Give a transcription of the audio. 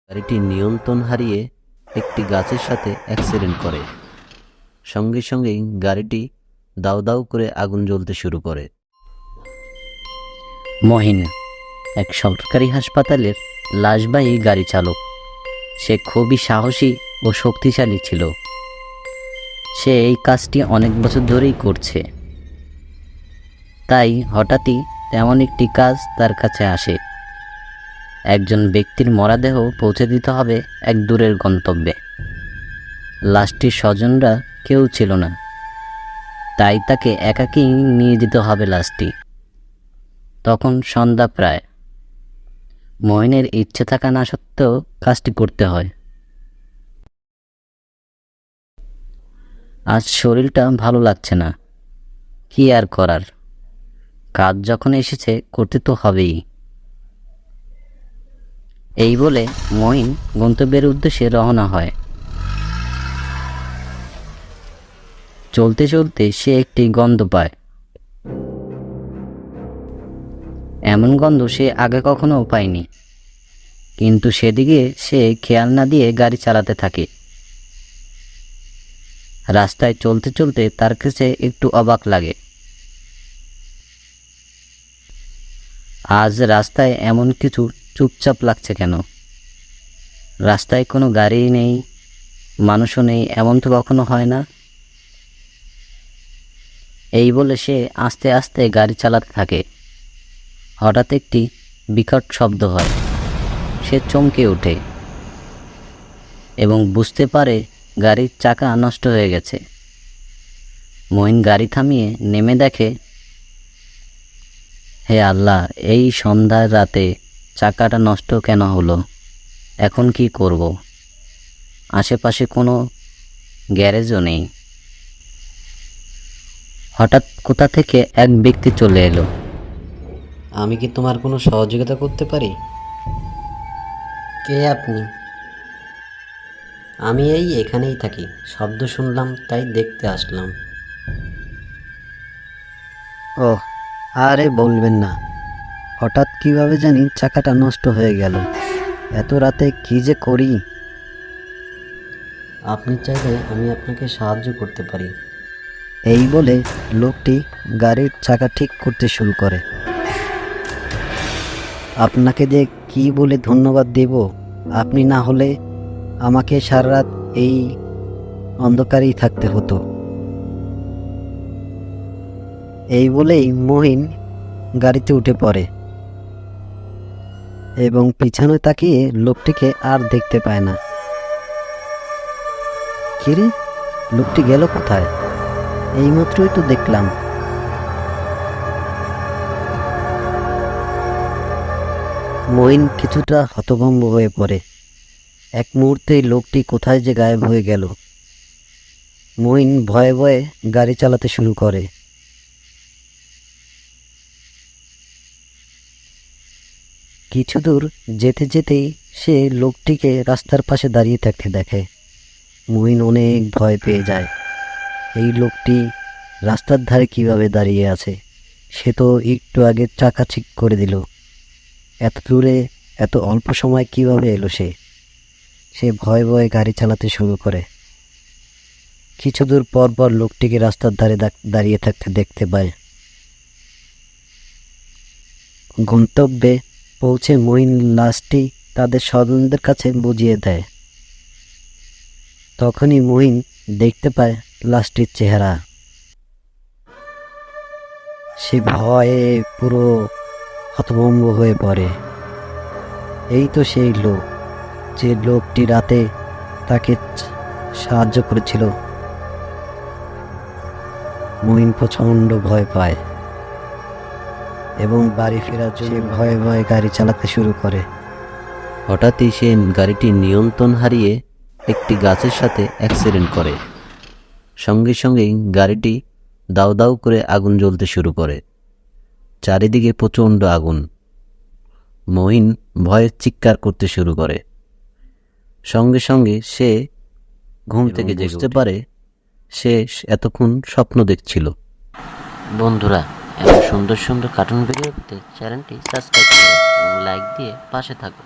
গাড়িটি নিয়ন্ত্রণ হারিয়ে একটি গাছের সাথে অ্যাক্সিডেন্ট করে। সঙ্গে সঙ্গেই গাড়িটি দাউ দাউ করে আগুন জ্বলতে শুরু করে। মহিন এক সরকারি হাসপাতালের লাশবাহী গাড়ি চালক। সে খুবই সাহসী ও শক্তিশালী ছিল। সে এই কাজটি অনেক বছর ধরেই করছে। তাই হঠাৎই তেমন একটি কাজ তার কাছে আসে। একজন ব্যক্তির মরদেহ পৌঁছে দিতে হবে এক দূরের গন্তব্যে। লাশটির স্বজনরা কেউ ছিল না, তাই তাকে একাকী নিয়ে যেতে হবে লাশটি। তখন সন্ধ্যা প্রায়। মহিনের ইচ্ছে থাকা না সত্ত্বেও কাজটি করতে হয়। আজ শরীরটা ভালো লাগছে না, কি আর করার, কাজ যখন এসেছে করতে তো হবেই। এই বলে মহিন গন্তব্যের উদ্দেশ্যে রওনা হয়। চলতে চলতে সে একটি গন্ধ পায়। এমন গন্ধ সে আগে কখনো পায়নি, কিন্তু সেদিকে সে খেয়াল না দিয়ে গাড়ি চালাতে থাকে। রাস্তায় চলতে চলতে তার কাছে একটু অবাক লাগে। আজ রাস্তায় এমন কিছু চুপচাপ লাগছে কেন? রাস্তায় কোনো গাড়ি নেই, মানুষও নেই, এমন তো কখনো হয় না। এই বলে সে আস্তে আস্তে গাড়ি চালাতে থাকে। হঠাৎ একটি বিকট শব্দ হয়। সে চমকে ওঠে এবং বুঝতে পারে গাড়ির চাকা নষ্ট হয়ে গেছে। মহিন গাড়ি থামিয়ে নেমে দেখে, হে আল্লাহ, এই সন্ধ্যার রাতে চাকাটা নষ্ট কেন হলো? এখন কি করব? আশেপাশে কোনো গ্যারেজও নেই। হঠাৎ কোথা থেকে এক ব্যক্তি চলে এলো। আমি কি তোমার কোনো সহযোগিতা করতে পারি? কে আপনি? আমি এখানেই থাকি, শব্দ শুনলাম তাই দেখতে আসলাম। ও, আরে বলবেন না, হঠাৎ কিভাবে জানি চাকাটা নষ্ট হয়ে গেল। এত রাতে কি যে করি। আপনি চাইলে আমি আপনাকে সাহায্য করতে পারি। এই বলে লোকটি গাড়ির চাকা ঠিক করতে শুরু করে। আপনাকে যে কি বলে ধন্যবাদ দেব, আপনি না হলে আমাকে সারা রাত এই অন্ধকারেই থাকতে হতো। এই বলেই মহিন গাড়িতে উঠে পড়ে এবং পিছনে তাকিয়ে লোকটিকে আর দেখতে পায় না। কিরে, লোকটি গেল কোথায়? এইমাত্রই তো দেখলাম। মঈন কিছুটা হতভম্ব হয়ে পড়ে। এক মুহূর্তেই লোকটি কোথায় যে গায়েব হয়ে গেল। মঈন ভয়ে ভয়ে গাড়ি চালাতে শুরু করে। কিছু দূর যেতে যেতেই সে লোকটিকে রাস্তার পাশে দাঁড়িয়ে থাকতে দেখে। মঈন অনেক ভয় পেয়ে যায়। এই লোকটি রাস্তার ধারে কিভাবে দাঁড়িয়ে আছে? সে তো একটু আগে চাকা ঠিক করে দিল। এত দূরে এত অল্প সময় কিভাবে এলো সে? সে ভয়ে ভয়ে গাড়ি চালাতে শুরু করে। কিছু দূর পর পর লোকটিকে রাস্তার ধারে দাঁড়িয়ে থাকতে দেখতে পায়। গন্তব্যে পৌঁছে মঈন লাশটি তাদের স্বজনদের কাছে বুঝিয়ে দেয়। তখনই মঈন দেখতে পায় লাশটির চেহারা। সে ভয়ে পুরো হতভম্ব হয়ে পড়ে। এই তো সেই লোক, যে লোকটি রাতে তাকে সাহায্য করেছিল। মঈন প্রচণ্ড ভয় পায় এবং বাড়ি ফেরার জন্য ভয়ে ভয়ে গাড়ি চালাতে শুরু করে। হঠাৎই সে গাড়িটি নিয়ন্ত্রণ হারিয়ে একটি গাছের সাথে অ্যাক্সিডেন্ট করে। সঙ্গে সঙ্গেই গাড়িটি দাউ দাউ করে আগুন জ্বলতে শুরু করে। চারিদিকে প্রচণ্ড আগুন। মঈন ভয়ে চিৎকার করতে শুরু করে। সঙ্গে সঙ্গে সে ঘুম থেকে বুঝতে পারে সে এতক্ষণ স্বপ্ন দেখছিল। বন্ধুরা, এমন সুন্দর সুন্দর কার্টুন ভিডিও পেতে চ্যানেলটি সাবস্ক্রাইব করো এবং লাইক দিয়ে পাশে থাকো।